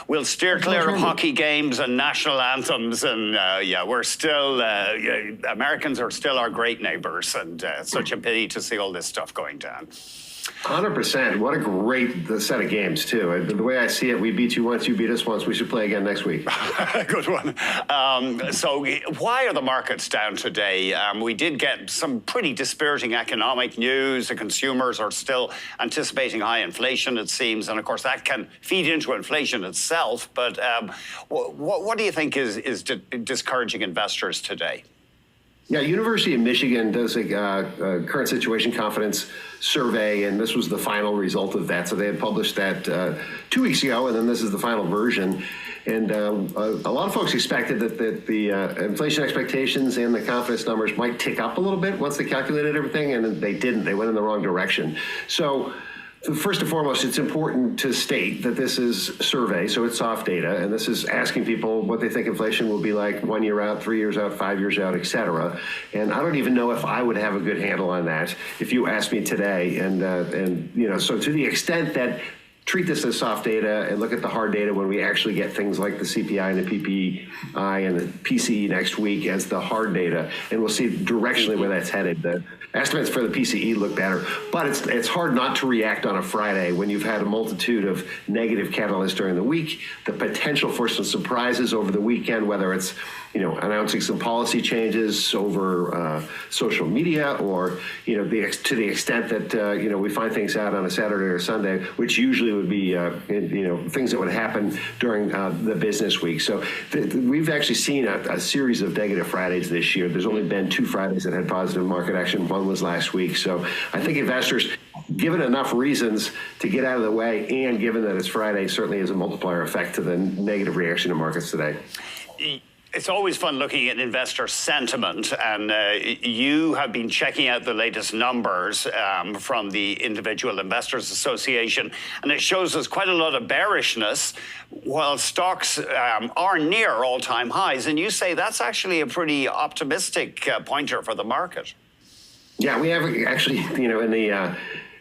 we'll steer clear of hockey games and national anthems. And we're still, Americans are still our great neighbors. And it's such a pity to see all this stuff going down. 100%. What a great set of games, too. The way I see it, we beat you once, you beat us once. We should play again next week. Good one. So why are the markets down today? We did get some pretty dispiriting economic news. The consumers are still anticipating high inflation, it seems. And, of course, that can feed into inflation itself. But what do you think is discouraging investors today? Yeah, University of Michigan does a current situation confidence survey, and this was the final result of that. So they had published that 2 weeks ago, and then this is the final version. And a lot of folks expected that the inflation expectations and the confidence numbers might tick up a little bit once they calculated everything, and they didn't. They went in the wrong direction. So first and foremost, it's important to state that this is survey, so it's soft data, and this is asking people what they think inflation will be like 1 year out, 3 years out, 5 years out, et cetera. And I don't even know if I would have a good handle on that if you asked me today. And so to the extent that treat this as soft data and look at the hard data when we actually get things like the CPI and the PPI and the PCE next week as the hard data, and we'll see directionally where that's headed. The estimates for the PCE look better, but it's hard not to react on a Friday when you've had a multitude of negative catalysts during the week, the potential for some surprises over the weekend, whether it's announcing some policy changes over social media, or to the extent that we find things out on a Saturday or Sunday, which usually would be things that would happen during the business week. So we've actually seen a series of negative Fridays this year. There's only been 2 Fridays that had positive market action. One was last week. So I think investors, given enough reasons to get out of the way, and given that it's Friday, certainly is a multiplier effect to the negative reaction to markets today. It's always fun looking at investor sentiment, and you have been checking out the latest numbers from the Individual Investors Association, and it shows us quite a lot of bearishness while stocks are near all-time highs. And you say that's actually a pretty optimistic pointer for the market. Yeah, we have actually, in the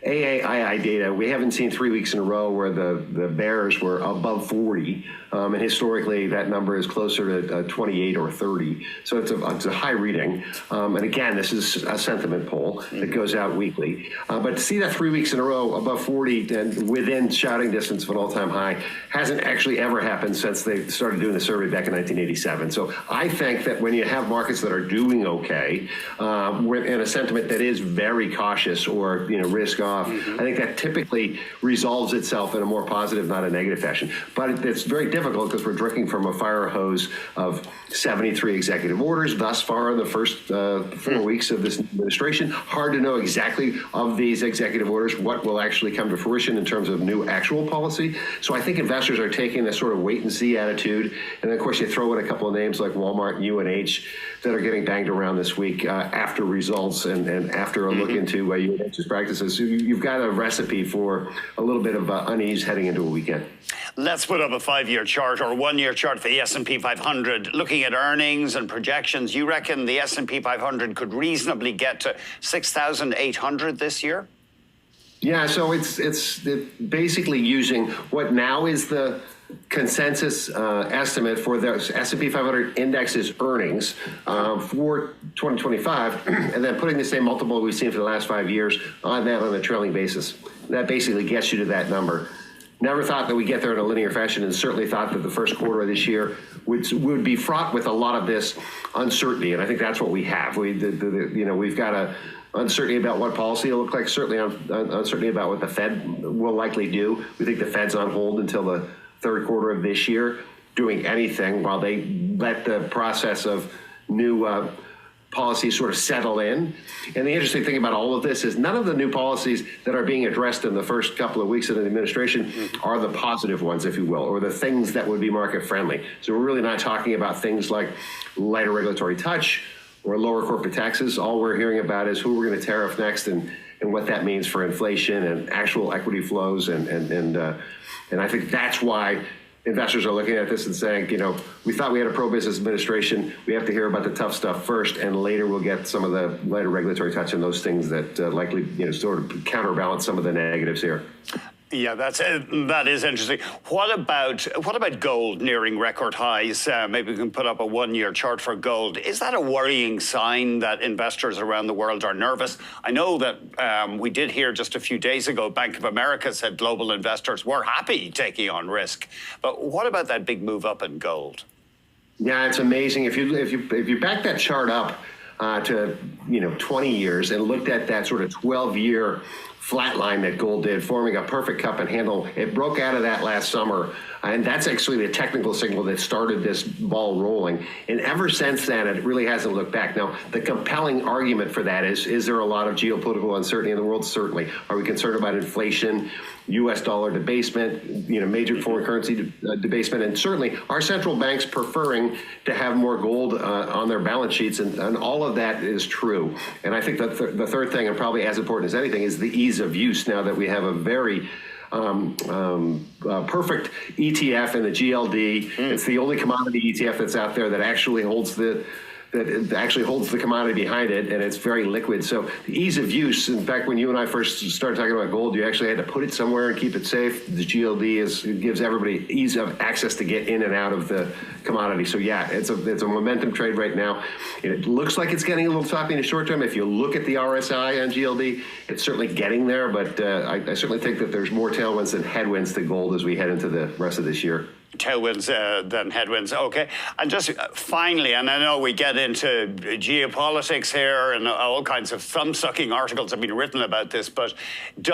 AAII data, we haven't seen 3 weeks in a row where the bears were above 40. And historically, that number is closer to 28 or 30. So it's a high reading. And again, this is a sentiment poll that goes out weekly. But to see that 3 weeks in a row above 40 and within shouting distance of an all-time high hasn't actually ever happened since they started doing the survey back in 1987. So I think that when you have markets that are doing okay, in a sentiment that is very cautious or risk off, I think that typically resolves itself in a more positive, not a negative fashion. But it's very difficult because we're drinking from a fire hose of 73 executive orders thus far in the first 4 weeks of this administration. Hard to know exactly of these executive orders what will actually come to fruition in terms of new actual policy. So I think investors are taking this sort of wait and see attitude. And then, of course, you throw in a couple of names like Walmart and UNH that are getting banged around this week after results and after a look into UNH's practices. So you've got a recipe for a little bit of unease heading into a weekend. Let's put up a 5-year chart or 1 year chart for the S&P 500. Looking at earnings and projections, you reckon the S&P 500 could reasonably get to 6,800 this year? Yeah, so it's basically using what now is the consensus estimate for the S&P 500 index's earnings for 2025, and then putting the same multiple we've seen for the last 5 years on that on a trailing basis. That basically gets you to that number. Never thought that we'd get there in a linear fashion, and certainly thought that the first quarter of this year would be fraught with a lot of this uncertainty, and I think that's what we have. We've got a uncertainty about what policy will look like, certainly uncertainty about what the Fed will likely do. We think the Fed's on hold until the third quarter of this year, doing anything while they let the process of new policies sort of settle in. And the interesting thing about all of this is none of the new policies that are being addressed in the first couple of weeks of the administration are the positive ones, if you will, or the things that would be market friendly. So we're really not talking about things like lighter regulatory touch or lower corporate taxes. All we're hearing about is who we're going to tariff next and what that means for inflation and actual equity flows. And I think that's why investors are looking at this and saying, we thought we had a pro-business administration. We have to hear about the tough stuff first, and later we'll get some of the lighter regulatory touch and those things that likely, sort of counterbalance some of the negatives here. Yeah, that is interesting. What about gold nearing record highs? Maybe we can put up a one-year chart for gold. Is that a worrying sign that investors around the world are nervous? I know that we did hear just a few days ago, Bank of America said global investors were happy taking on risk. But what about that big move up in gold? Yeah, it's amazing. If you back that chart up to 20 years and looked at that sort of 12-year flat line that gold did, forming a perfect cup and handle, it broke out of that last summer. And that's actually the technical signal that started this ball rolling. And ever since then, it really hasn't looked back. Now, the compelling argument for that is there a lot of geopolitical uncertainty in the world? Certainly. Are we concerned about inflation, U.S. dollar debasement, major foreign currency debasement? And certainly, our central banks preferring to have more gold on their balance sheets, and all of that is true. And I think that the third thing, and probably as important as anything, is the ease of use now that we have a very perfect ETF in the GLD. It's the only commodity ETF that's out there that actually holds the commodity behind it, and it's very liquid. So the ease of use, in fact, when you and I first started talking about gold, you actually had to put it somewhere and keep it safe. The GLD gives everybody ease of access to get in and out of the commodity. So yeah, it's a momentum trade right now. It looks like it's getting a little choppy in the short term. If you look at the RSI on GLD, it's certainly getting there, but I certainly think that there's more tailwinds than headwinds to gold as we head into the rest of this year. Tailwinds than headwinds. Okay. And just finally, and I know we get into geopolitics here and all kinds of thumb-sucking articles have been written about this, but do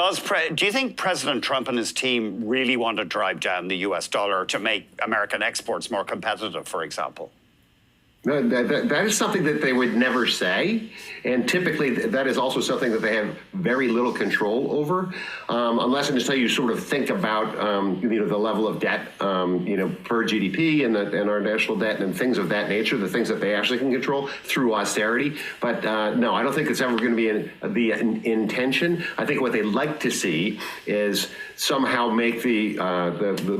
you think President Trump and his team really want to drive down the US dollar to make American exports more competitive, for example? No, that is something that they would never say, and typically that is also something that they have very little control over, unless and until you sort of think about the level of debt per GDP and our national debt and things of that nature, the things that they actually can control through austerity. But no, I don't think it's ever going to be the intention. I think what they'd like to see is somehow make the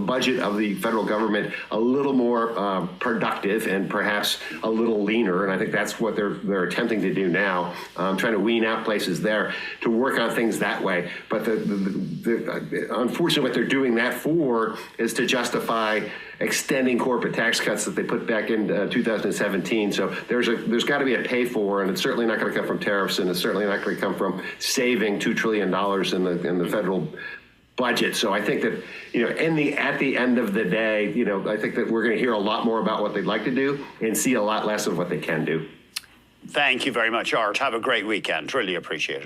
budget of the federal government a little more productive and perhaps a little leaner, and I think that's what they're attempting to do now, trying to wean out places there to work on things that way. But unfortunately, what they're doing that for is to justify extending corporate tax cuts that they put back in 2017. So there's got to be a pay for, and it's certainly not going to come from tariffs, and it's certainly not going to come from saving $2 trillion in the federal budget. So I think that, at the end of the day, I think that we're going to hear a lot more about what they'd like to do and see a lot less of what they can do. Thank you very much, Art. Have a great weekend. Really appreciate it.